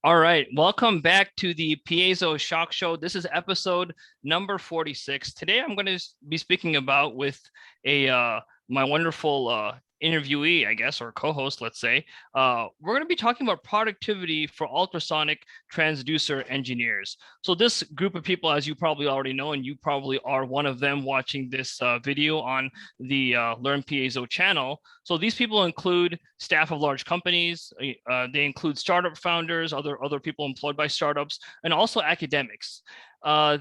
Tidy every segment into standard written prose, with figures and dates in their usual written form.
All right, welcome back to the Piezo Shock Show. This is episode number 46. Today, I'm going to be speaking about with a my wonderful interviewee, I guess, or co-host, let's say. We're going to be talking about productivity for ultrasonic transducer engineers. So this group of people, as you probably already know, and you probably are one of them watching this video on the Learn Piezo channel. So these people include staff of large companies. They include startup founders, other people employed by startups, and also academics.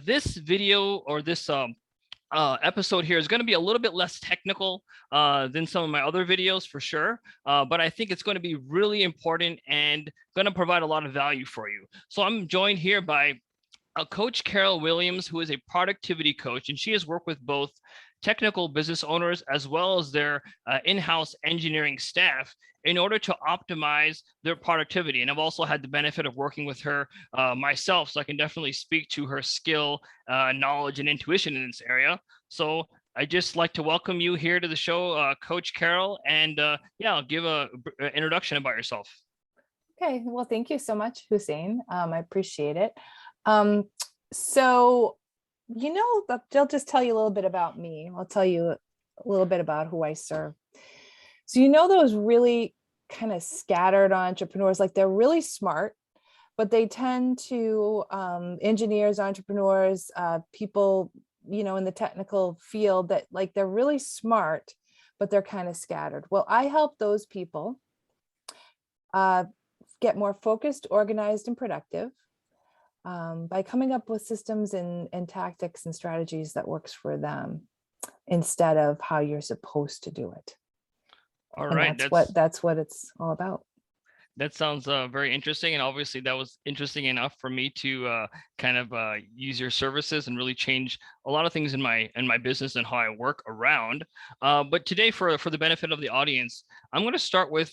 This video or this episode here is going to be a little bit less technical than some of my other videos for sure, but I think it's going to be really important and going to provide a lot of value for you. So I'm joined here by Coach Carol Williams, who is a productivity coach, and she has worked with both technical business owners as well as their in-house engineering staff in order to optimize their productivity. And I've also had the benefit of working with her myself, so I can definitely speak to her skill, knowledge, and intuition in this area. So I just like to welcome you here to the show, Coach Carol, and yeah, I'll give an introduction about yourself. Okay, well, thank you so much, Hussein. I appreciate it. So, they'll just tell you a little bit about me. I'll tell you a little bit about who I serve. So, those really kind of scattered entrepreneurs, like they're really smart, but they tend to, engineers, entrepreneurs, people, in the technical field that like they're really smart, but they're kind of scattered. Well, I help those people get more focused, organized, and productive by coming up with systems and tactics and strategies that works for them instead of how you're supposed to do it. All and right, that's what it's all about. That sounds very interesting, and obviously that was interesting enough for me to kind of use your services and really change a lot of things in my business and how I work around. But today, for the benefit of the audience, I'm going to start with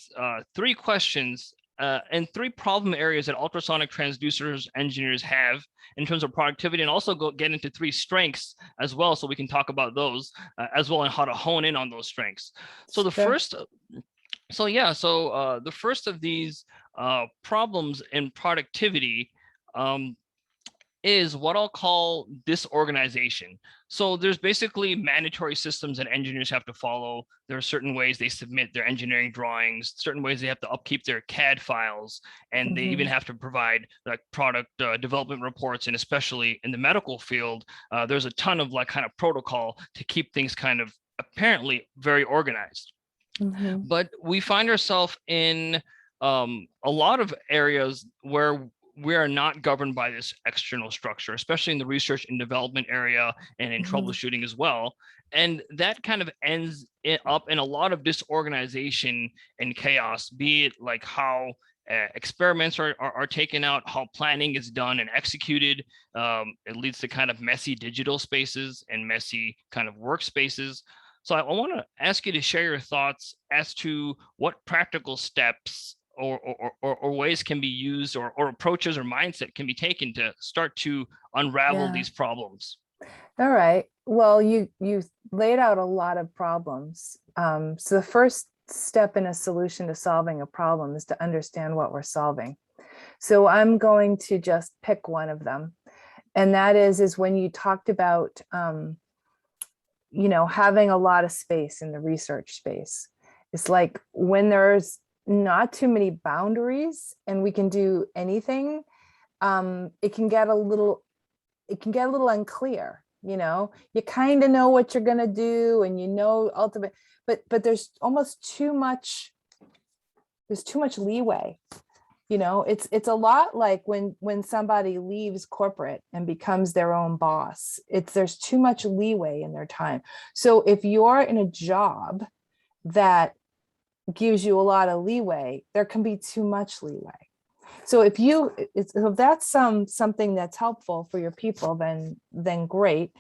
3 questions and 3 problem areas that ultrasonic transducers engineers have in terms of productivity, and also get into 3 strengths as well, so we can talk about those as well and how to hone in on those strengths. So the first. So yeah, the first of these problems in productivity is what I'll call disorganization. So there's basically mandatory systems that engineers have to follow. There are certain ways they submit their engineering drawings, certain ways they have to upkeep their CAD files, and they even have to provide like product development reports. And especially in the medical field, there's a ton of like kind of protocol to keep things kind of apparently very organized. But we find ourselves in a lot of areas where we are not governed by this external structure, especially in the research and development area and in troubleshooting as well. And that kind of ends up in a lot of disorganization and chaos, be it like how experiments are taken out, how planning is done and executed. It leads to kind of messy digital spaces and messy kind of workspaces. So I want to ask you to share your thoughts as to what practical steps or ways can be used or approaches or mindset can be taken to start to unravel these problems. All right. Well, you laid out a lot of problems. So the first step in a solution to solving a problem is to understand what we're solving. So I'm going to just pick one of them. And that is when you talked about, having a lot of space in the research space. It's like when there's not too many boundaries and we can do anything, it can get a little unclear. You kind of know what you're going to do and ultimate, but there's almost too much leeway. It's a lot like when somebody leaves corporate and becomes their own boss. There's too much leeway in their time. So if you're in a job that gives you a lot of leeway, there can be too much leeway. So if that's something that's helpful for your people, then great.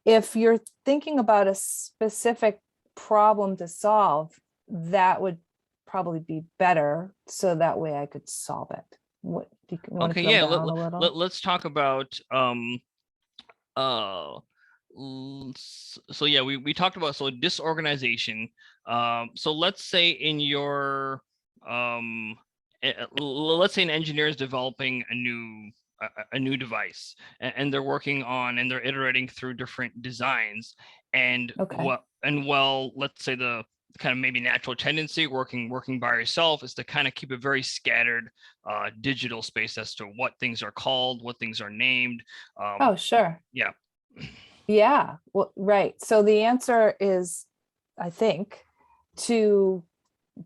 If you're thinking about a specific problem to solve, that would probably be better, so that way I could solve it. What do you want to drill down a little? Let's talk about so yeah, we talked about disorganization. So let's say in your let's say an engineer is developing a new device, and they're working on and they're iterating through different designs, and Okay. let's say the kind of maybe natural tendency working by yourself is to kind of keep a very scattered digital space as to what things are called, what things are named. Oh, sure. Yeah. Yeah. Well, right. So the answer is, I think, to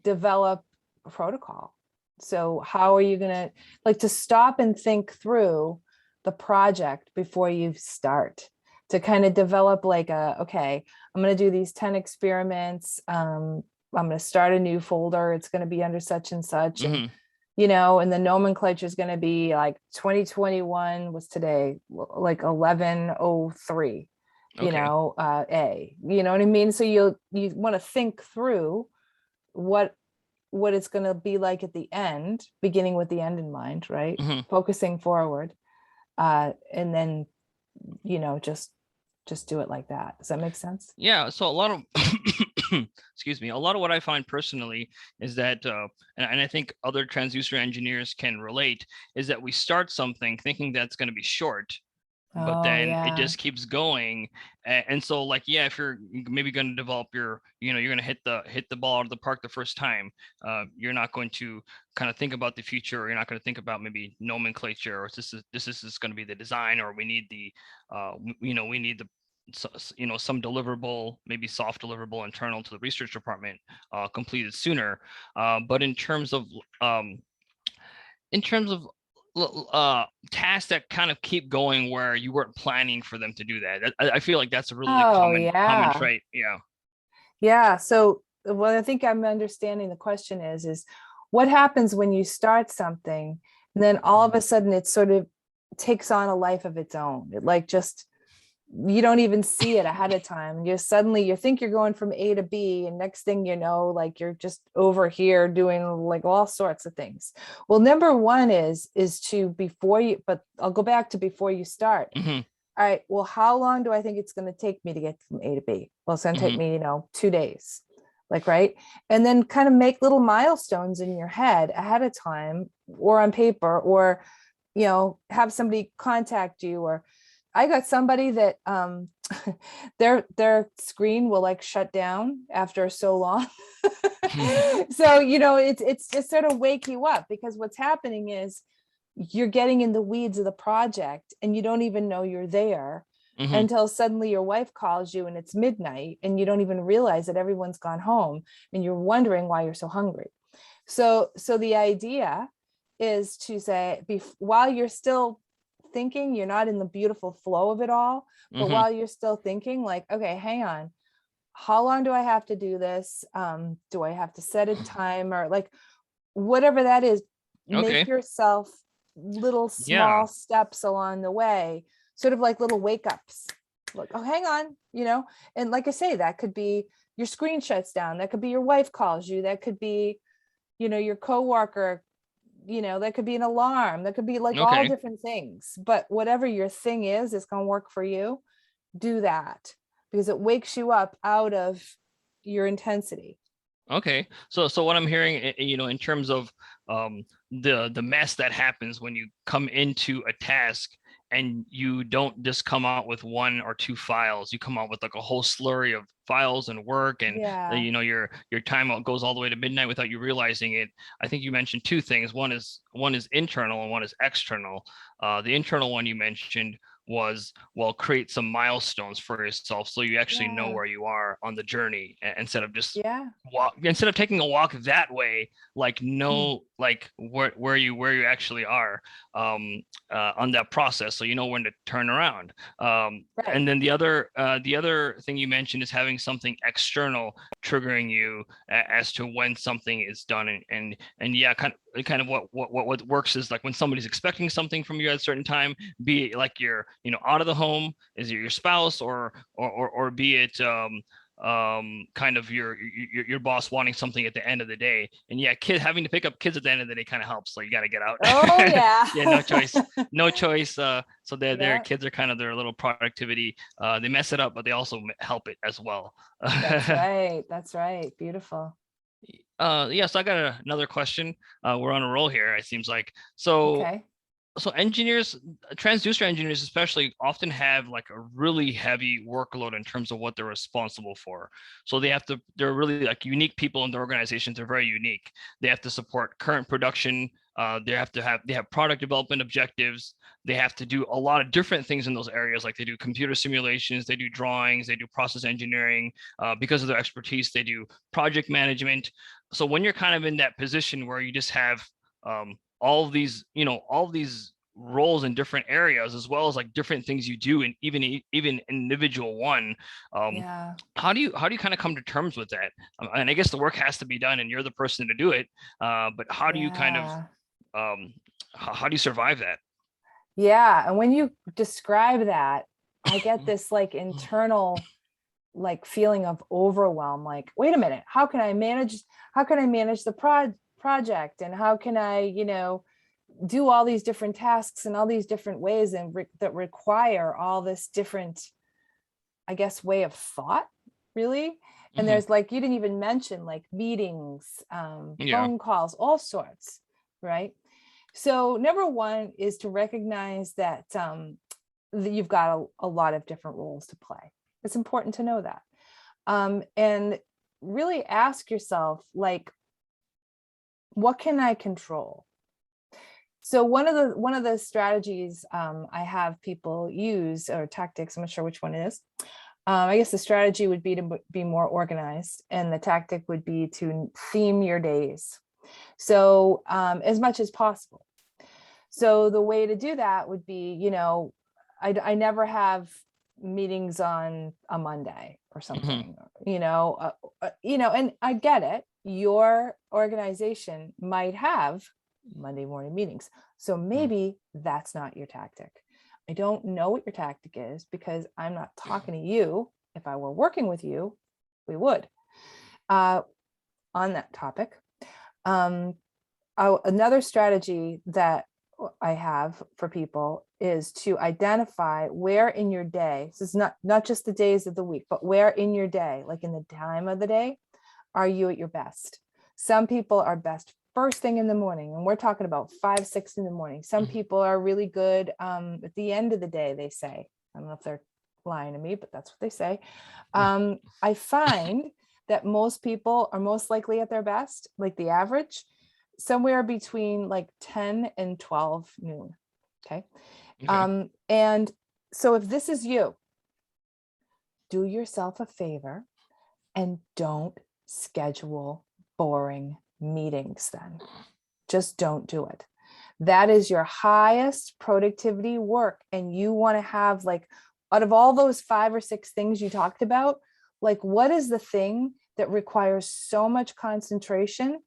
develop a protocol. So how are you going to like to stop and think through the project before you start, to kind of develop like okay, I'm going to do these 10 experiments. I'm going to start a new folder. It's going to be under such and such. And, Hmm. and the nomenclature is going to be like 2021 was today, like 1103, Okay. you know what I mean? So you want to think through what it's going to be like at the end, beginning with the end in mind, right? Hmm. Focusing forward, and then just do it like that. Does that make sense? Yeah. So a lot of excuse me, a lot of what I find personally is that, and I think other transducer engineers can relate, is that we start something thinking that's going to be short, but Oh then it yeah. just keeps going. And so like, yeah, if you're maybe going to develop you're going to hit the ball out of the park the first time, you're not going to kind of think about the future, or you're not going to think about maybe nomenclature, or this is going to be the design, or we need the we need the some deliverable, maybe soft deliverable internal to the research department completed sooner. But um, in terms of tasks that kind of keep going where you weren't planning for them to do that. I feel like that's a really Oh common yeah. trait. Yeah. Yeah. So what I think I'm understanding the question is what happens when you start something and then all of a sudden it sort of takes on a life of its own. It like just you don't even see it ahead of time. You think you're going from A to B, and next thing you know, like you're just over here doing like all sorts of things. Well, number one is to before you, but I'll go back to before you start. Hmm. All right, well, how long do I think it's going to take me to get from A to B? Well, it's going to take Hmm. me, 2 days. Like, right. And then kind of make little milestones in your head ahead of time or on paper, or, have somebody contact you. Or I got somebody that their screen will like shut down after so long. So, it's just sort of wake you up, because what's happening is you're getting in the weeds of the project and you don't even know you're there Hmm. until suddenly your wife calls you and it's midnight and you don't even realize that everyone's gone home and you're wondering why you're so hungry. So the idea is to say, while you're still thinking, you're not in the beautiful flow of it all, but Hmm. while you're still thinking, like, okay, hang on, how long do I have to do this? Do I have to set a timer? Like, whatever that is, make Okay. yourself little Yeah. small steps along the way, sort of like little wake ups. Like, oh, hang on, and like I say, that could be your screen shuts down, that could be your wife calls you, that could be, your coworker, that could be an alarm, that could be like all Okay. different things. But whatever your thing is, it's going to work for you. Do that, because it wakes you up out of your intensity. Okay. So what I'm hearing, in terms of the mess that happens when you come into a task and you don't just come out with one or two files, you come out with like a whole slurry of files and work, and Yeah. your time goes all the way to midnight without you realizing it. I think you mentioned two things. One is internal and one is external. The internal one you mentioned was, well, create some milestones for yourself so you actually know Yeah. where you are on the journey, instead of just Yeah. instead of taking a walk that way, like Mm. know like where you actually are on that process, so you know when to turn around. Right. And then the other thing you mentioned is having something external triggering you as to when something is done. And yeah, kind of what works is like when somebody's expecting something from you at a certain time, be it like you're out of the home, is it your spouse, or be it kind of your boss wanting something at the end of the day. And yeah, having to pick up kids at the end of the day kind of helps, so you got to get out. Oh yeah. Yeah, no choice. No choice. So their Yeah, kids are kind of their little productivity. They mess it up, but they also help it as well. that's right. That's right. Beautiful. Yeah, so I got another question. We're on a roll here, it seems like. So engineers, transducer engineers especially, often have like a really heavy workload in terms of what they're responsible for. So they're really like unique people in the organizations. They're very unique. They have to support current production. They have product development objectives. They have to do a lot of different things in those areas. Like they do computer simulations, they do drawings, they do process engineering. Because of their expertise, they do project management. So when you're kind of in that position where you just have all all these roles in different areas, as well as like different things you do, and even individual one, um Yeah. how do you kind of come to terms with that? And I guess the work has to be done and you're the person to do it, but how do you kind of Yeah. how do you survive that? Yeah. And when you describe that, I get this like internal like feeling of overwhelm. Like, wait a minute, how can I manage the project? And how can I, do all these different tasks in all these different ways and that require all this different, I guess, way of thought, really. And Hmm. there's like, you didn't even mention like meetings, Yeah. phone calls, all sorts, right? So number one is to recognize that that you've got a lot of different roles to play. It's important to know that. And really ask yourself, like, what can I control? So one of the strategies I have people use, or tactics, I'm not sure which one it is. I guess the strategy would be to be more organized, and the tactic would be to theme your days. So as much as possible. So the way to do that would be, I never have meetings on a Monday or Hmm. something, and I get it. Your organization might have Monday morning meetings. So maybe that's not your tactic. I don't know what your tactic is because I'm not talking to you. If I were working with you, we would. Uh, on that topic, um, another strategy that I have for people is to identify where in your day, this is not just the days of the week, but where in your day, like in the time of the day, are you at your best? Some people are best first thing in the morning, and we're talking about 5, 6 in the morning. Some people are really good at the end of the day, they say. I don't know if they're lying to me, but that's what they say. I find that most people are most likely at their best, like the average, somewhere between like 10 and 12 noon. Okay. Okay. And so if this is you, do yourself a favor and don't schedule boring meetings then. Just don't do it. That is your highest productivity work. And you want to have, like, out of all those 5 or 6 things you talked about, like, what is the thing that requires so much concentration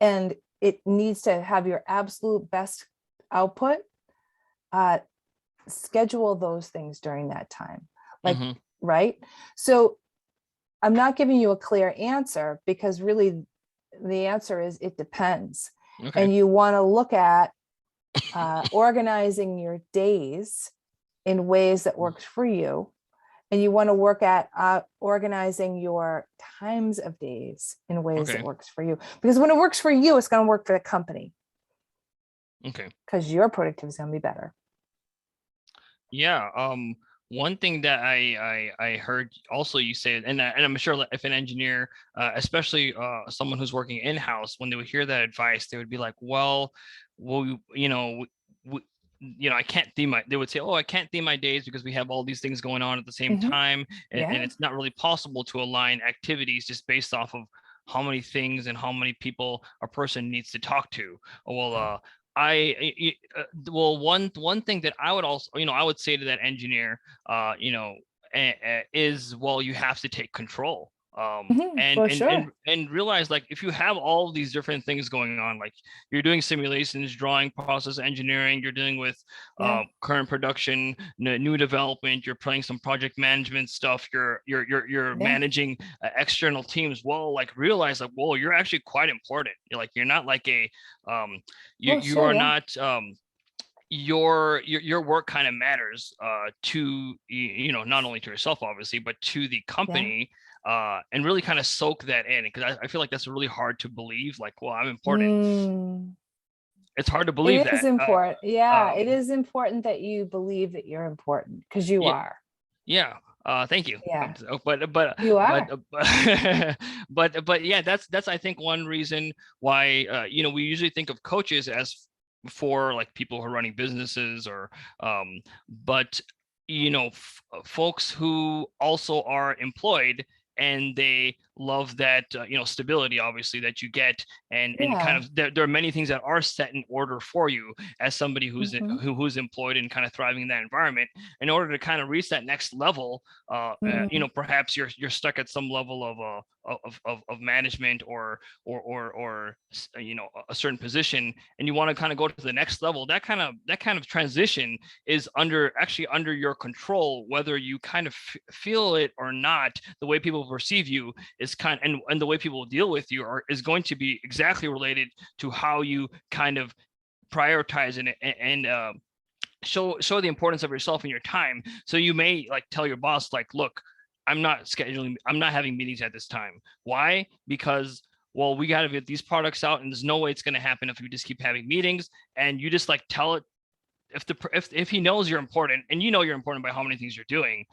and it needs to have your absolute best output? Uh, Schedule those things during that time. Like, Hmm. right? So I'm not giving you a clear answer because really the answer is it depends. Okay. And you want to look at organizing your days in ways that works for you. And you want to work at organizing your times of days in ways that Okay. works for you. Because when it works for you, it's going to work for the company Okay. because your productivity is going to be better. Yeah. One thing that I heard also you say, and I'm sure if an engineer, especially someone who's working in house, when they would hear that advice, they would be like, well, I can't theme my. They would say, oh, I can't theme my days because we have all these things going on at the same Mhm. time, and Yeah. it's not really possible to align activities just based off of how many things and how many people a person needs to talk to. Well, well, one thing that I would also, I would say to that engineer, is, well, you have to take control, Mhm, for sure. and realize, like, if you have all these different things going on, like you're doing simulations, drawing, process engineering, you're dealing with Yeah. current production, new development, you're playing some project management stuff, you're Yeah. managing external teams. Well, like, realize, like, whoa, you're actually quite important. You're not like a um Well, you sure. are Yeah. not your work kind of matters to not only to yourself, obviously, but to the Yeah. company. and really kind of soak that in, because I feel like that's really hard to believe. Like, well, I'm important. Mm. It's hard to believe It is that. important. Yeah, Um, it is important that you believe that you're important because you yeah, are. yeah. Thank you. Yeah, But you but are. but yeah, that's I think one reason why we usually think of coaches as for like people who are running businesses, or but folks who also are employed, and they love that stability, obviously, that you get, and kind Yeah. of there are many things that are set in order for you as somebody Mhm. who's employed and kind of thriving in that environment, in order to kind of reach that next level. Mm. Perhaps you're stuck at some level of management, or a certain position, and you want to kind of go to the next level. That kind of transition is actually under your control, whether you kind of feel it or not. The way people perceive you is and the way people deal with you is going to be exactly related to how you kind of prioritize and show the importance of yourself and your time. So you may like tell your boss, like, look, I'm not having meetings at this time. Why? Because, well, we got to get these products out, and there's no way it's going to happen if we just keep having meetings. And you just like tell it, if he knows you're important, and you're important by how many things you're doing,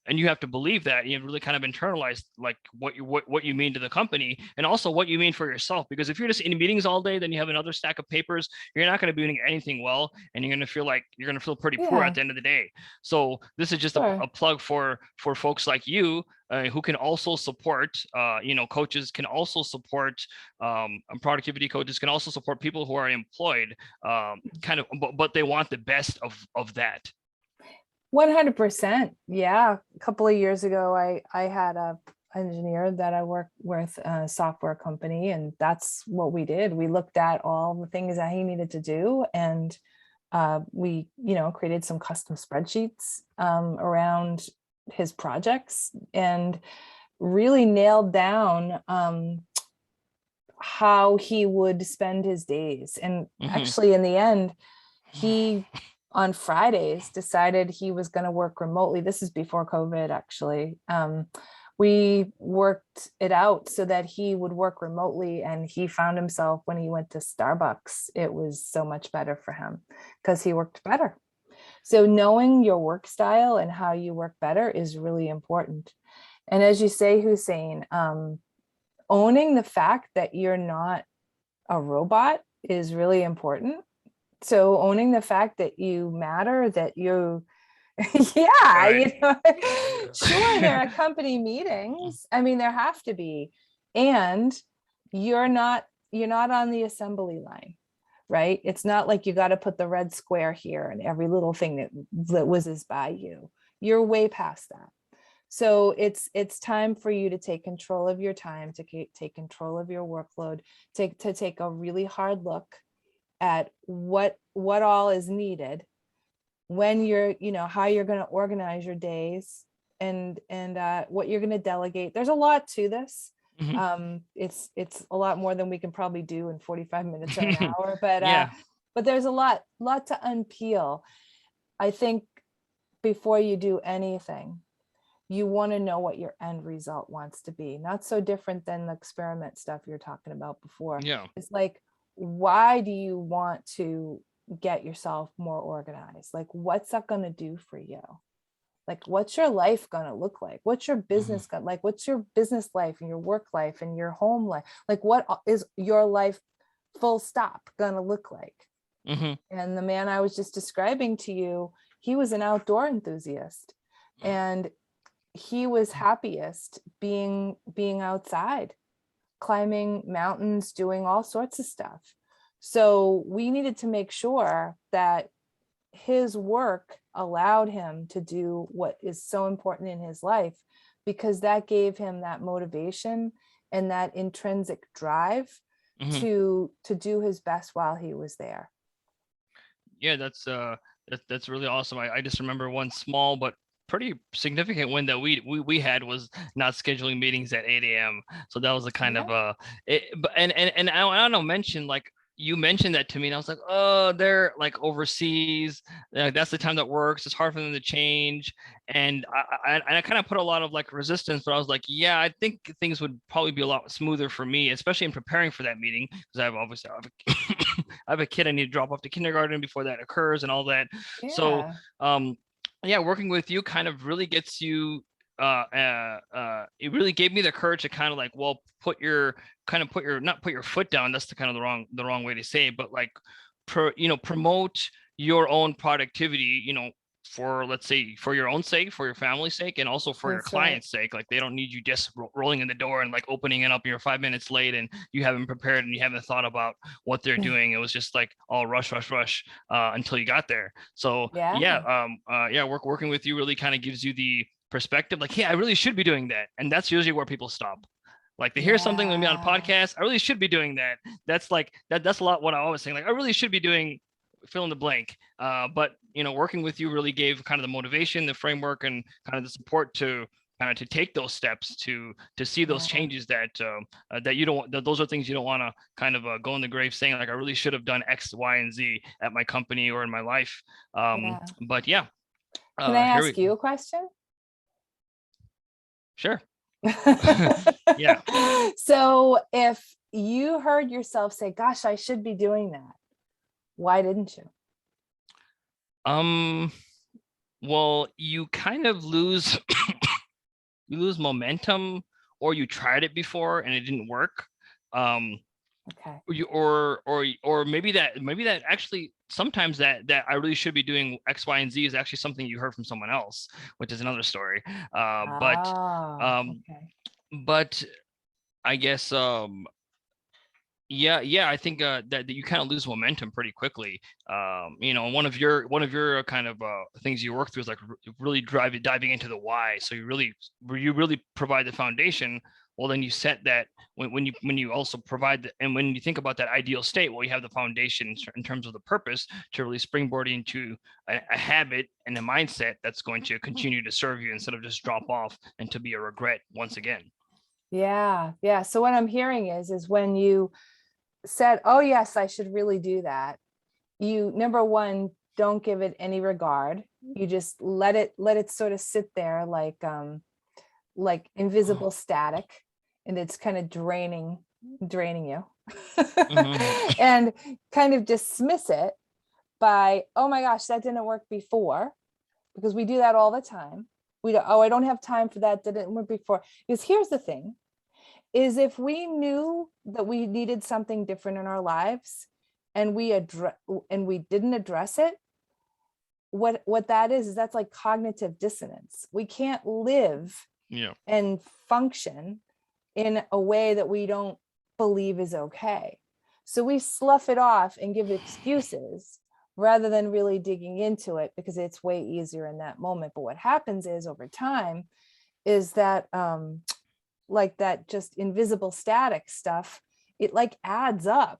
and you have to believe that, you really kind of internalize like what you mean to the company, and also what you mean for yourself. Because if you're just in meetings all day, then you have another stack of papers, you're not going to be doing anything well, and you're going to feel pretty poor at Yeah, the end of the day. So this is just sure. a plug for folks like you, who can also support, coaches can also support, productivity coaches can also support people who are employed, kind of, but they want the best of that. 100%. Yeah. A couple of years ago, I had a engineer that I worked with, a software company, and that's what we did. We looked at all the things that he needed to do, and we, created some custom spreadsheets around his projects, and really nailed down how he would spend his days. And Hmm. actually, in the end, he on Fridays decided he was going to work remotely. This is before COVID, actually. We worked it out so that he would work remotely, and he found himself, when he went to Starbucks, it was so much better for him because he worked better. So knowing your work style and how you work better is really important. And as you say, Hussein, owning the fact that you're not a robot is really important. So owning the fact that you matter, that you, yeah, Right. sure, there are company meetings. I mean, there have to be. And you're not, you're not on the assembly line, right? It's not like you got to put the red square here and every little thing that whizzes by you. You're way past that. So it's time for you to take control of your time, to take control of your workload, to take a really hard look at what all is needed, when you're, how you're going to organize your days, and what you're going to delegate. There's a lot to this. Hmm. It's a lot more than we can probably do in 45 minutes or an hour, Yeah. but there's a lot to unpeel. I think before you do anything, you want to know what your end result wants to be. Not so different than the experiment stuff you're talking about before. Yeah. It's like, why do you want to get yourself more organized? Like, what's that going to do for you? Like, what's your life going to look like? What's your Hmm. business going, like, what's your business life and your work life and your home life? Like, what is your life full stop going to look like? Hmm. And the man I was just describing to you, he was an outdoor enthusiast, and he was happiest being outside, climbing mountains, doing all sorts of stuff. So we needed to make sure that his work allowed him to do what is so important in his life, because that gave him that motivation and that intrinsic drive Hmm. to do his best while he was there. Yeah, that's really awesome. I just remember one small but pretty significant win that we had was not scheduling meetings at 8 a.m. So that was a kind of Yeah. but and I don't know, mention like you mentioned that to me, and I was like, oh, they're like overseas. That's the time that works. It's hard for them to change. And I kind of put a lot of like resistance, but I was like, yeah, I think things would probably be a lot smoother for me, especially in preparing for that meeting, because I have a kid I need to drop off to kindergarten before that occurs and all that. So, Yeah, yeah, working with you kind of really gets you it really gave me the courage to kind of like, well, put your not put your foot down. That's the kind of the wrong way to say it, but like, promote your own productivity, for, let's say, for your own sake, for your family's sake, and also for your that's right. client's sake. Like, they don't need you just rolling in the door and like opening it up. You're 5 minutes late and you haven't prepared and you haven't thought about what they're doing. It was just like all rush, rush, rush until you got there. So yeah, Yeah, yeah, working with you really kind of gives you the perspective, like, hey, I really should be doing that. And that's usually where people stop. Like, they hear something with me on a yeah, podcast, I really should be doing that. That's like that's a lot what I always say. Like, I really should be doing fill in the blank. But working with you really gave kind of the motivation, the framework, and kind of the support to kind of to take those steps to see those yeah, changes that you don't those are things you don't want to kind of go in the grave saying, like, I really should have done X, Y, and Z at my company or in my life. yeah. But yeah, Can I here ask we you a question? sure. Yeah. So if you heard yourself say, gosh, I should be doing that, why didn't you? Um, well, you kind of lose you lose momentum, or you tried it before and it didn't work. Um, Okay. or maybe that actually sometimes that I really should be doing X, Y, and Z is actually something you heard from someone else, which is another story. Ah, Um, okay. but I guess yeah, I think that you kind of lose momentum pretty quickly. One of your kind of things you work through is like really diving into the why. So you really provide the foundation. Well, then you set that when you also provide and when you think about that ideal state, well, you have the foundation in terms of the purpose to really springboard into a habit and a mindset that's going to continue to serve you instead of just drop off and to be a regret once again. Yeah, yeah. So what I'm hearing is when you said, oh yes, I should really do that, you, number one, don't give it any regard. You just let it sort of sit there like invisible static, and it's kind of draining you. Mhm. And kind of dismiss it by, oh my gosh, that didn't work before, because we do that all the time. We don't, oh, I don't have time for that, didn't work before. Because here's the thing, is if we knew that we needed something different in our lives and we didn't address it, what that is that's like cognitive dissonance. We can't live Yeah. and function in a way that we don't believe is okay. So we slough it off and give excuses rather than really digging into it, because it's way easier in that moment. But what happens is over time is that like that just invisible static stuff, it like adds up.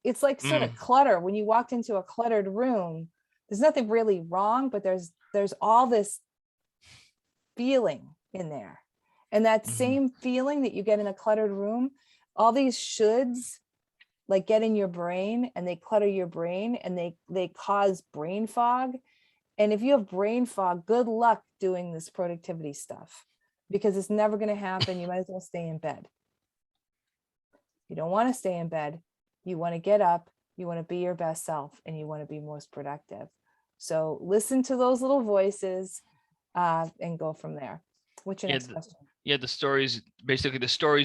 It's like sort of Mm. clutter. When you walked into a cluttered room, there's nothing really wrong, but there's all this feeling in there. And that Mhm. same feeling that you get in a cluttered room, all these shoulds like get in your brain and they clutter your brain and they cause brain fog. And if you have brain fog, good luck doing this productivity stuff, because it's never going to happen. You might as well stay in bed. You don't want to stay in bed. You want to get up, you want to be your best self, and you want to be most productive. So listen to those little voices and go from there. What's your Yeah, next question? yeah, the stories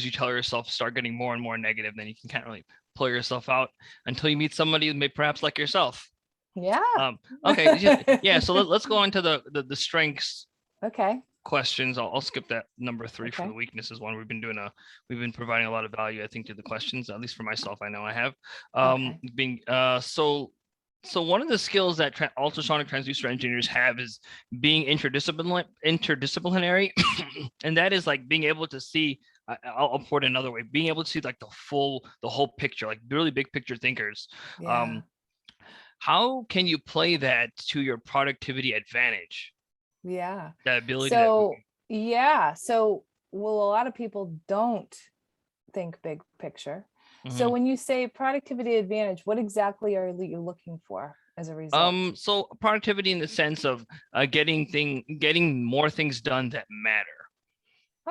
you tell yourself start getting more and more negative. Then you can kind of really pull yourself out until you meet somebody may perhaps like yourself. Yeah. Okay, yeah. So let's go on to the strengths Okay. questions. I'll skip that number 3 for the Okay. weaknesses one. We've been providing a lot of value, I think, to the questions, at least for myself. I know I have. Okay. Being so one of the skills that ultrasonic transducer engineers have is being interdisciplinary, and that is like being able to see. I'll put it another way: being able to see like the whole picture, like really big picture thinkers. Yeah. Um, how can you play that to your productivity advantage? Yeah. That ability that. So, yeah. So, well, a lot of people don't think big picture. So Mhm. when you say productivity advantage, what exactly are you looking for as a result? So productivity in the sense of getting more things done that matter.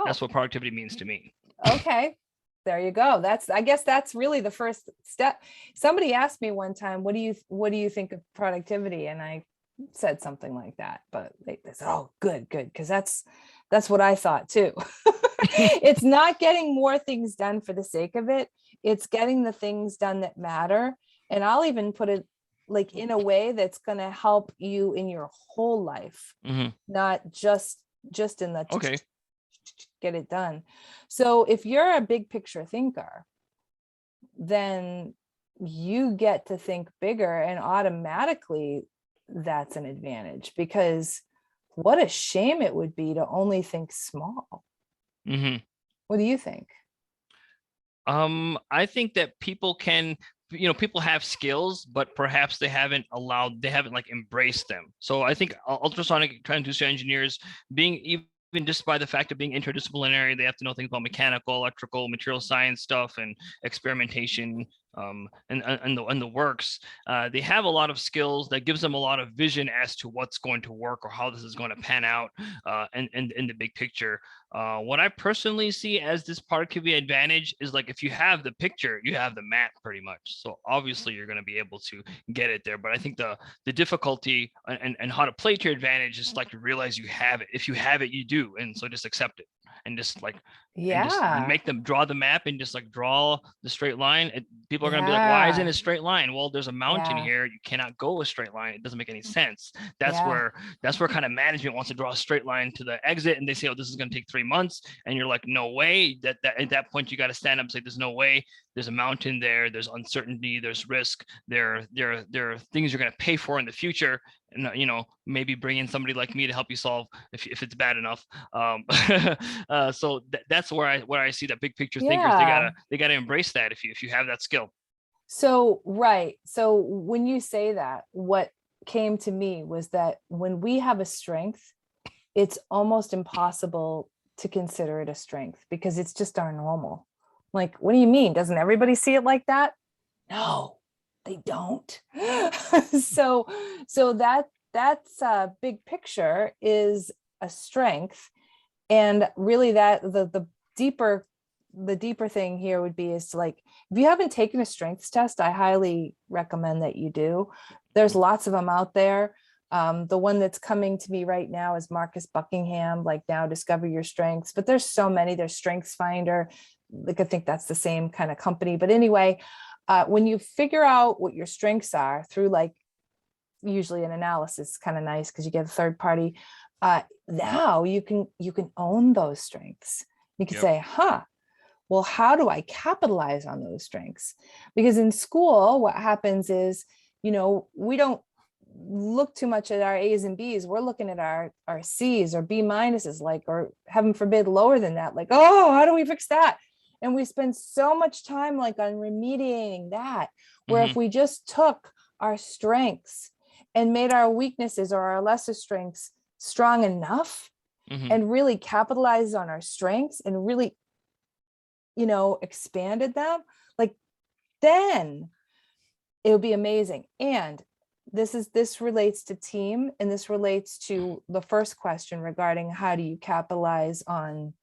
That's Oh, what productivity means to me. okay. There you go. I guess that's really the first step. Somebody asked me one time, what do you think of productivity? And I said something like that, but they said, oh, good, good. Cause that's what I thought too. It's not getting more things done for the sake of it. It's getting the things done that matter. And I'll even put it like in a way that's going to help you in your whole life, Hmm. not just in the Okay. get it done. So if you're a big picture thinker, then you get to think bigger, and automatically that's an advantage, because what a shame it would be to only think small. Hmm. What do you think? I think that people can, people have skills, but perhaps they haven't like embraced them. So I think ultrasonic transducer engineers, being even just by the fact of being interdisciplinary, they have to know things about mechanical, electrical, material science stuff, and experimentation, and the works. They have a lot of skills that gives them a lot of vision as to what's going to work or how this is going to pan out, and in the big picture. What I personally see as this productivity advantage is like if you have the picture, you have the map pretty much. So obviously you're going to be able to get it there. But I think the difficulty and how to play to your advantage is like to realize you have it. If you have it, you do, and so just accept it and just like and just Yeah, make them draw the map and just like draw the straight line. People are going to be like, why isn't yeah, it a straight line? Well, there's a mountain yeah, here. You cannot go a straight line. It doesn't make any sense. That's yeah, where that's where kind of management wants to draw a straight line to the exit, and they say, oh, this is going to take 3 months, and you're like, no way. That at that point you got to stand up and say, there's no way. There's a mountain there. There's uncertainty. There's risk. There are things you're going to pay for in the future, and maybe bring in somebody like me to help you solve if it's bad enough. So that's where I see that big picture thinkers. They yeah. gotta they gotta embrace that if you have that skill. So, right. So when you say that, what came to me was that when we have a strength, it's almost impossible to consider it a strength because it's just our normal. Like, what do you mean? Doesn't everybody see it like that? No, they don't. so that's big picture is a strength. And really that deeper the deeper thing here would be is to, like, if you haven't taken a strengths test, I highly recommend that you do. There's lots of them out there. The one that's coming to me right now is Marcus Buckingham, like Now Discover Your Strengths, but there's so many. There's Strengths Finder. Like, I think that's the same kind of company. But anyway, when you figure out what your strengths are through, like, usually an analysis, kind of nice because you get a third party. Now you can own those strengths. You can Yep. say, huh, well, how do I capitalize on those strengths? Because in school, what happens is, we don't look too much at our A's and B's. We're looking at our C's or B minuses, like, or heaven forbid, lower than that. Like, oh, how do we fix that? And we spend so much time like on remediating that, where Hmm. if we just took our strengths and made our weaknesses or our lesser strengths strong enough Hmm. and really capitalized on our strengths and really, expanded them, like, then it would be amazing. And this relates to team, and this relates to the first question regarding how do you capitalize on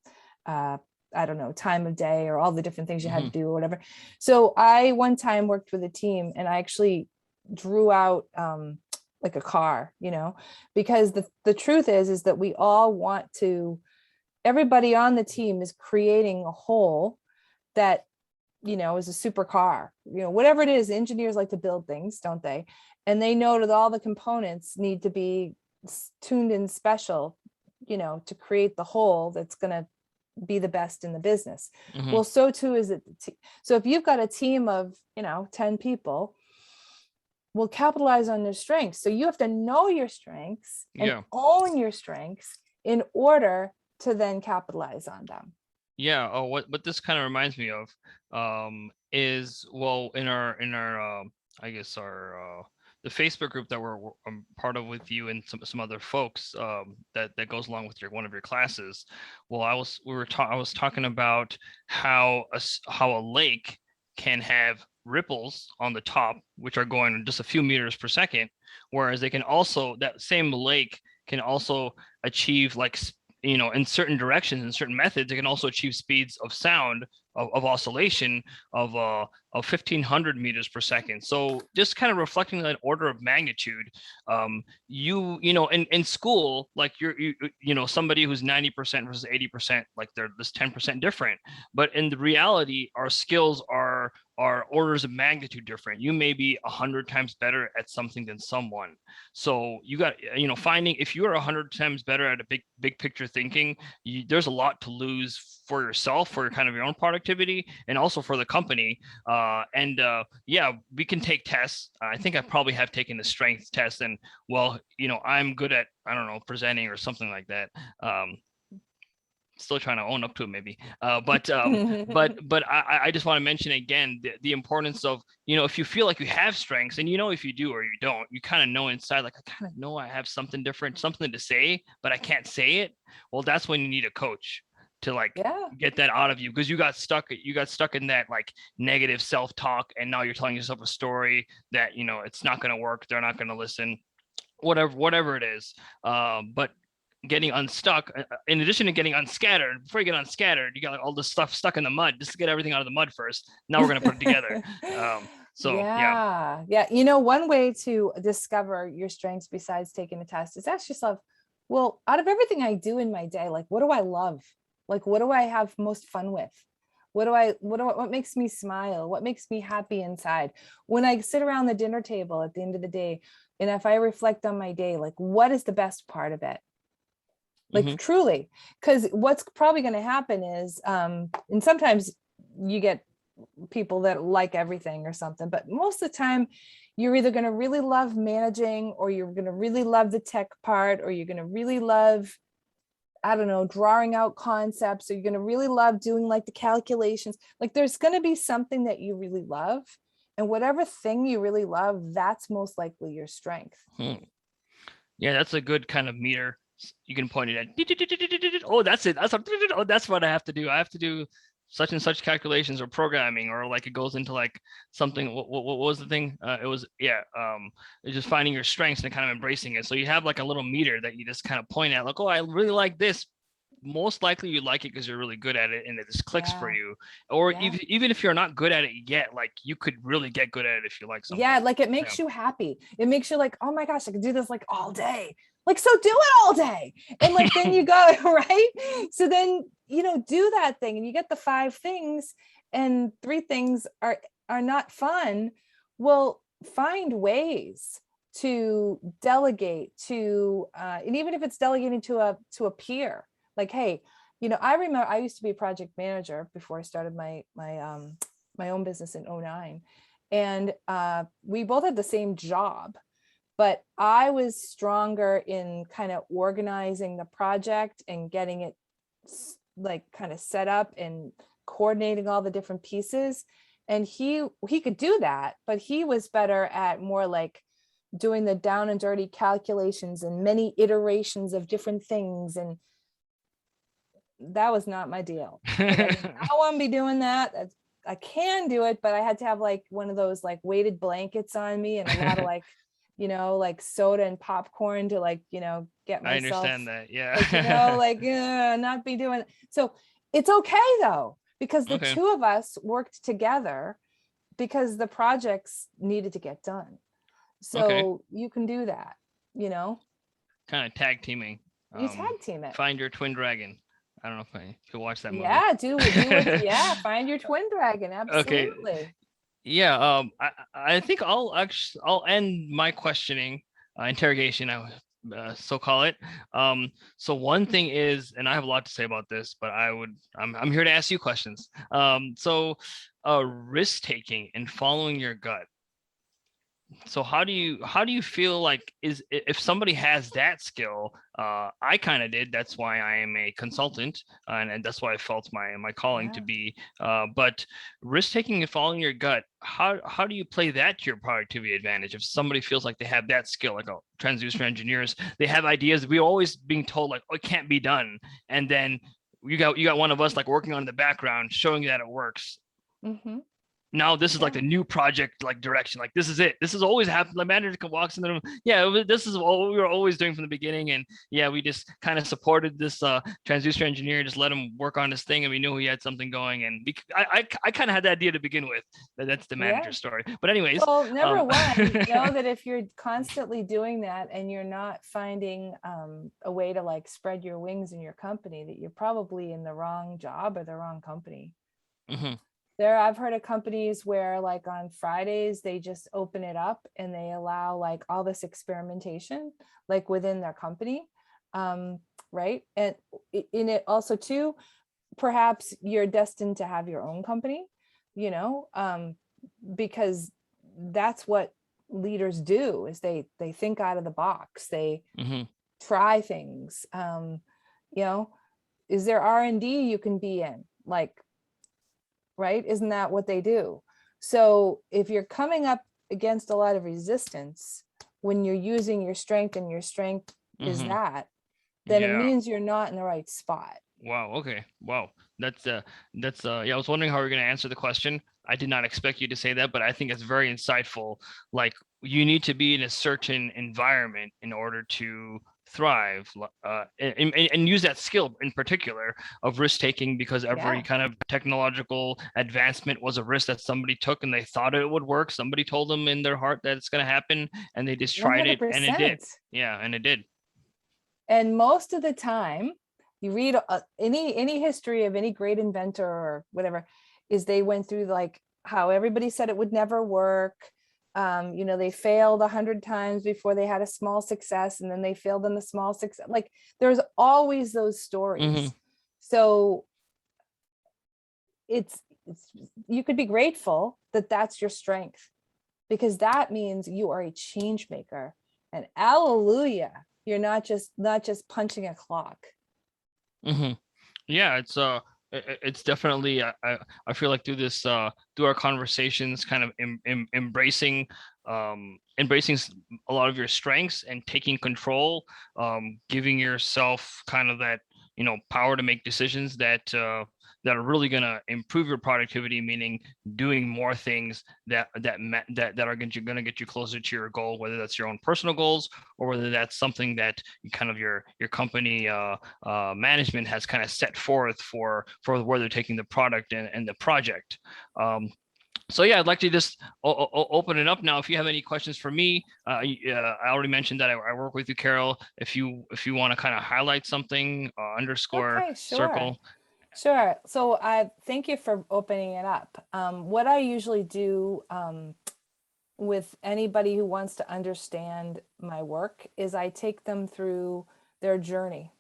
uh I don't know, time of day or all the different things you had Hmm. to do or whatever. So I one time worked with a team and I actually drew out like a car, because the truth is that we all want to, everybody on the team is creating a whole that, is a supercar, whatever it is. Engineers like to build things, don't they? And they know that all the components need to be tuned in special, to create the whole that's going to be the best in the business. Hmm. Well, so too is it. So if you've got a team of, 10 people, will capitalize on their strengths. So you have to know your strengths and Yeah. own your strengths in order to then capitalize on them. Yeah. Oh, what this kind of reminds me of, is, well, in our I guess our the Facebook group that I'm part of with you and some other folks, that goes along with one of your classes. Well, I was talking about how a lake can have ripples on the top, which are going just a few meters per second, whereas they can also, that same lake can also achieve like, in certain directions and certain methods, it can also achieve speeds of sound of oscillation of 1500 meters per second. So just kind of reflecting that order of magnitude. In school, like somebody who's 90% versus 80%, like they're this 10% different, but in the reality, our skills are orders of magnitude different. You may be 100 times better at something than someone. So you got, finding, if you're 100 times better at a big picture thinking, there's a lot to lose for yourself, for kind of your own productivity, and also for the company. Yeah, we can take tests. I think I probably have taken the strength test, and I'm good at, I don't know, presenting or something like that. Still trying to own up to it maybe. But I just want to mention again the importance of, if you feel like you have strengths, and if you do or you don't, you kind of know inside, like, I kind of know I have something different, something to say, but I can't say it. Well, that's when you need a coach to get that out of you, because you got stuck in that like negative self-talk, and now you're telling yourself a story that it's not going to work, they're not going to listen, whatever it is. But getting unstuck, in addition to getting unscattered, before you get unscattered, you got like all this stuff stuck in the mud. Just to get everything out of the mud first. Now we're going to put it together. Yeah. One way to discover your strengths besides taking a test is ask yourself, well, out of everything I do in my day, like, what do I love? Like, what do I have most fun with? What makes me smile? What makes me happy inside? When I sit around the dinner table at the end of the day, and if I reflect on my day, like, what is the best part of it? Like, truly, because what's probably going to happen is, and sometimes you get people that like everything or something, but most of the time you're either going to really love managing, or you're going to really love the tech part, or you're going to really love, I don't know, drawing out concepts, or you're going to really love doing like the calculations. Like, there's going to be something that you really love, and whatever thing you really love, that's most likely your strength. Yeah, that's a good kind of meter. You can point it at, oh, that's it. That's what I have to do. I have to do such and such calculations or programming, or like it goes into like something. What was the thing? It's just finding your strengths and kind of embracing it. So you have like a little meter that you just kind of point at, like, oh, I really like this. Most likely you like it because you're really good at it and it just clicks for you. Or even if you're not good at it yet, like, you could really get good at it if you like something. Yeah, like, it makes you happy. It makes you like, oh my gosh, I could do this like all day. Like, so do it all day. And like, then you go, right? So then, do that thing, and you get the 5 things, and 3 things are not fun. Well, find ways to delegate to, and even if it's delegating to a peer, like, hey, I remember I used to be a project manager before I started my own business in 2009. And we both had the same job, but I was stronger in kind of organizing the project and getting it like kind of set up and coordinating all the different pieces. And he could do that, but he was better at more like doing the down and dirty calculations and many iterations of different things. And that was not my deal. Like, I did not want to be doing that. I can do it, but I had to have like one of those like weighted blankets on me, and a lot of like, like soda and popcorn to like, get myself. I understand that. Yeah. Like, not be doing it. So it's okay though, because the two of us worked together because the projects needed to get done. So you can do that, kind of tag teaming. You tag team it. Find your twin dragon. I don't know if you watch that movie. Yeah, do it. Yeah, find your twin dragon. Absolutely. Okay. Yeah. I think I'll end my questioning, interrogation, so call it. So one thing is, and I have a lot to say about this, but I'm here to ask you questions. So risk taking and following your gut. So how do you feel like, if somebody has that skill? I kind of did. That's why I am a consultant, and that's why I felt my calling to be. But risk taking and following your gut, how do you play that to your productivity advantage? If somebody feels like they have that skill, like transducer engineers, they have ideas. We're always being told like, oh, it can't be done, and then you got one of us like working on in the background, showing you that it works. now this is like the new project like direction. Like this is it. This has always happened. The manager walks in the room. Yeah, this is what we were always doing from the beginning. And yeah, we just kind of supported this transducer engineer, just let him work on his thing, and we knew he had something going. And I kind of had the idea to begin with. That's the Yeah. manager story. But anyways, Well, number one, know that if you're constantly doing that and you're not finding a way to like spread your wings in your company, that you're probably in the wrong job or the wrong company. I've heard of companies where like on Fridays, they just open it up and they allow like all this experimentation, like within their company. Right. And in it also too, perhaps you're destined to have your own company, you know, because that's what leaders do is they think out of the box. They try things. You know, is there R&D you can be in? Like, right? Isn't that what they do? So if you're coming up against a lot of resistance when you're using your strength and your strength is that, then it means you're not in the right spot. Wow. Okay. Wow. That's yeah, I was wondering how you're going to answer the question. I did not expect you to say that, but I think it's very insightful. Like you need to be in a certain environment in order to thrive, and use that skill in particular of risk taking, because every kind of technological advancement was a risk that somebody took and they thought it would work. Somebody told them in their heart that it's going to happen and they just tried it and it did. Yeah. And it did. And most of the time, you read any history of any great inventor or whatever, is they went through like how everybody said it would never work. You know, they failed 100 times before they had a small success, and then they failed in the small success. Like there's always those stories. So it's you could be grateful that that's your strength, because that means you are a change maker. And hallelujah, you're not just punching a clock. Yeah, it's definitely I feel like through this through our conversations, kind of embracing embracing a lot of your strengths and taking control, giving yourself kind of that, you know, power to make decisions that that are really going to improve your productivity, meaning doing more things that are going to get you closer to your goal, whether that's your own personal goals or whether that's something that kind of your company management has kind of set forth for where they're taking the product and the project. So yeah, I'd like to just open it up now. If you have any questions for me, I already mentioned that I work with you, Carol. If you want to kind of highlight something, underscore, Okay, circle. Sure. So I thank you for opening it up. What I usually do with anybody who wants to understand my work is I take them through their journey.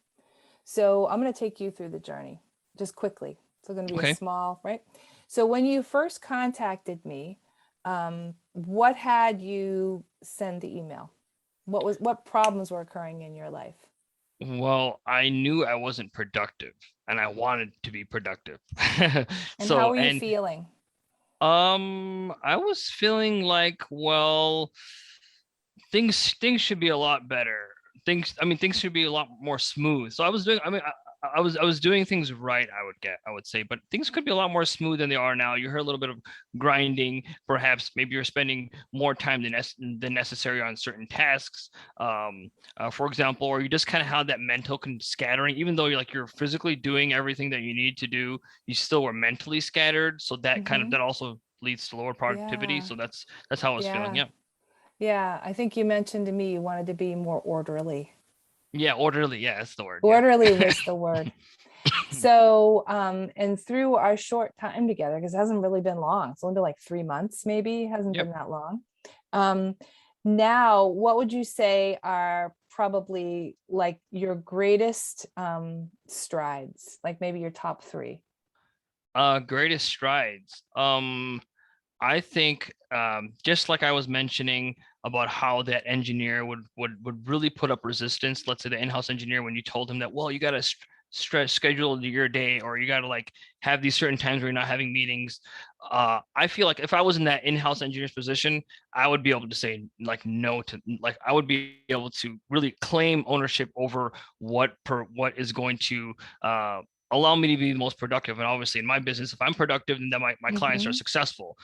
So I'm going to take you through the journey just quickly. So going to be a small, right? So when you first contacted me, what had you send the email? What problems were occurring in your life? Well, I knew I wasn't productive and I wanted to be productive. And how were you feeling? I was feeling like, well, things should be a lot better. Things should be a lot more smooth. So I was doing, I was doing things right, I would say, but things could be a lot more smooth than they are now. You heard a little bit of grinding, perhaps maybe you're spending more time than necessary on certain tasks, for example, or you just kind of have that mental scattering, even though you're physically doing everything that you need to do, you still were mentally scattered. So that that also leads to lower productivity. So that's how I was feeling. Yeah. Yeah, I think you mentioned to me you wanted to be more orderly. Yeah, orderly. Yeah, that's the word. Orderly was the word. So, and through our short time together, because it hasn't really been long, it's only been like 3 months, maybe, it hasn't been that long. Now, what would you say are probably like your greatest strides, like maybe your top 3? Greatest strides. I think just like I was mentioning about how that engineer would really put up resistance. Let's say the in-house engineer, when you told him that, well, you got to schedule your day, or you got to like have these certain times where you're not having meetings. I feel like if I was in that in-house engineer's position, I would be able to say like no to, like I would be able to really claim ownership over what is going to allow me to be the most productive. And obviously in my business, if I'm productive, then my clients are Mhm. successful.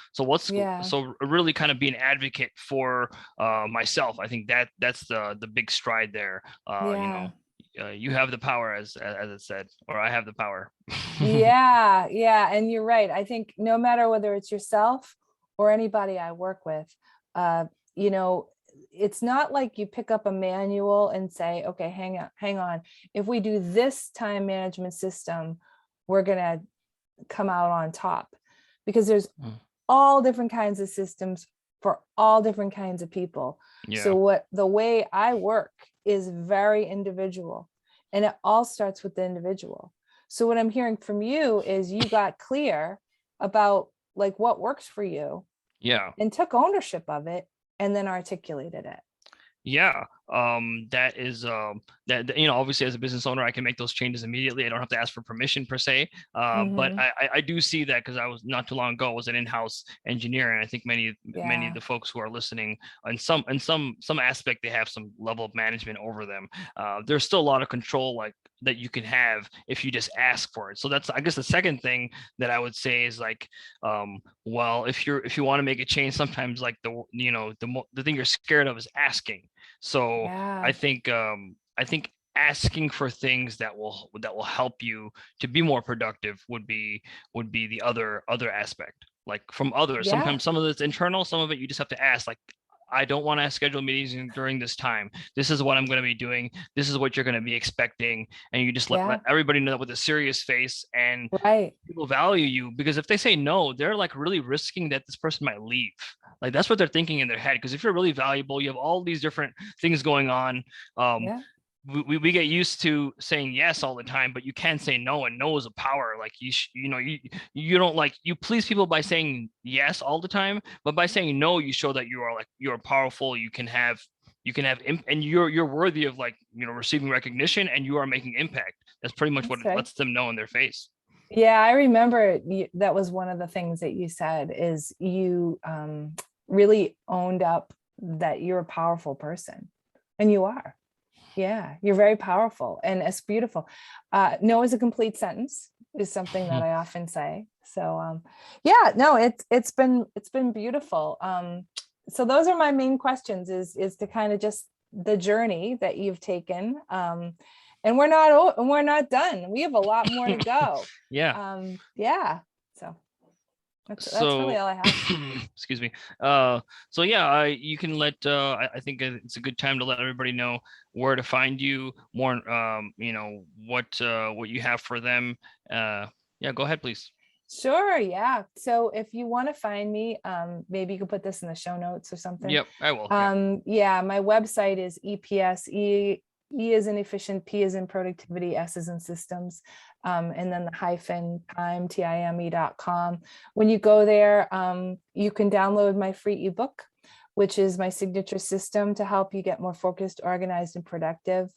Yeah. So really kind of be an advocate for myself. I think that's the big stride there. Yeah. You have the power, as it said, or I have the power. Yeah, yeah, and you're right. I think no matter whether it's yourself or anybody I work with, uh, you know, it's not like you pick up a manual and say, okay, hang on. If we do this time management system, we're gonna come out on top, because there's Mm. all different kinds of systems for all different kinds of people. Yeah. So what the way I work is very individual, and it all starts with the individual. So what I'm hearing from you is you got clear about like what works for you Yeah. and took ownership of it and then articulated it. Yeah, that is obviously as a business owner, I can make those changes immediately. I don't have to ask for permission per se. But Mhm. I do see that because I was not too long ago was an in-house engineer, and I think many of Yeah. the folks who are listening, in some aspect, they have some level of management over them. There's still a lot of control like that you can have if you just ask for it. So that's, I guess, the second thing that I would say is like, well, if you want to make a change, sometimes like the thing you're scared of is asking. So Yeah. I think asking for things that will help you to be more productive would be the other aspect, like from others. Yeah. Sometimes some of it's internal, some of it you just have to ask, like, I don't want to schedule meetings during this time. This is what I'm going to be doing. This is what you're going to be expecting. And you just let Yeah. everybody know that with a serious face, and Right. people value you, because if they say no, they're like really risking that this person might leave. Like that's what they're thinking in their head. Because if you're really valuable, you have all these different things going on. Um, Yeah. we get used to saying yes all the time, but you can say no, and no is a power. Like you don't, like, you please people by saying yes all the time, but by saying no, you show that you're powerful. And you're worthy of, like, receiving recognition, and you are making impact. That's pretty much what That's it right. lets them know in their face. Yeah, I remember that was one of the things that you said is you really owned up that you're a powerful person, and you are. Yeah, you're very powerful and it's beautiful. No is a complete sentence is something that I often say. So yeah, no, it's been beautiful. So those are my main questions is to kind of just the journey that you've taken. And we're not done. We have a lot more to go. Yeah. Yeah. So that's really So, all I have. excuse me. So yeah, you can let. I think it's a good time to let everybody know where to find you, more. What you have for them. Yeah, go ahead, please. Sure, yeah. So if you want to find me, maybe you could put this in the show notes or something. Yep, I will. Yeah. Yeah, my website is EPS. E is in efficient, P is in productivity, S is in systems, and then the hyphen time.com. When you go there, you can download my free ebook, which is my signature system to help you get more focused, organized, and productive,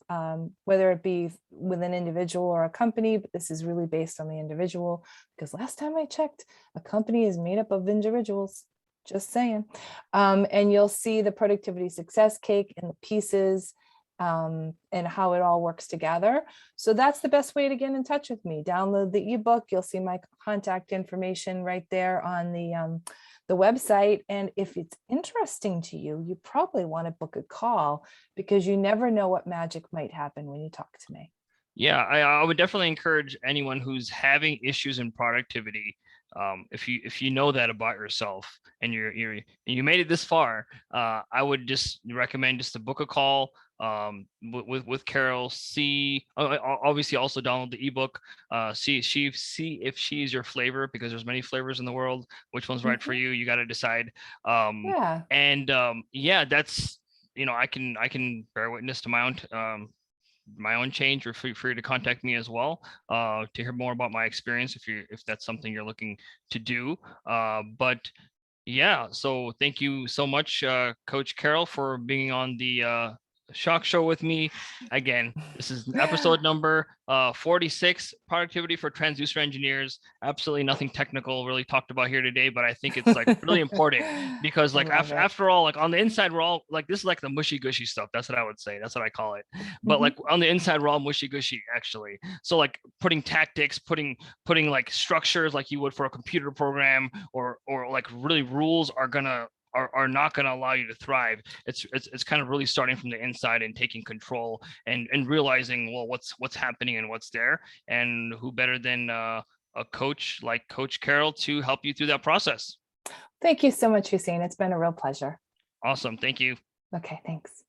whether it be with an individual or a company. But this is really based on the individual, because last time I checked, a company is made up of individuals. Just saying. And you'll see the productivity success cake and the pieces, and how it all works together. So that's the best way to get in touch with me. Download the ebook. You'll see my contact information right there on the website. And if it's interesting to you, you probably want to book a call, because you never know what magic might happen when you talk to me. Yeah, I would definitely encourage anyone who's having issues in productivity. If you know that about yourself, and you made it this far, I would just recommend just to book a call with Carol. See, obviously also download the ebook. See if she's your flavor, because there's many flavors in the world. Which one's right for Mhm. you? You got to decide. Yeah. And yeah, that's, I can bear witness to my own change, or feel free to contact me as well, to hear more about my experience, if that's something you're looking to do. But yeah, so thank you so much, Coach Carol, for being on the shock show with me. Again, this is episode number 46, productivity for transducer engineers. Absolutely nothing technical really talked about here today, but I think it's like really important because like after all, like on the inside, we're all like, this is like the mushy gushy stuff. That's what I would say. That's what I call it. But like on the inside, we're all mushy gushy actually. So like putting tactics, putting like structures like you would for a computer program, or like really rules are not going to allow you to thrive. It's kind of really starting from the inside and taking control and realizing, well, what's happening and what's there, and who better than a coach like Coach Carol to help you through that process. Thank you so much, Hussein. It's been a real pleasure. Awesome. Thank you. Okay, thanks.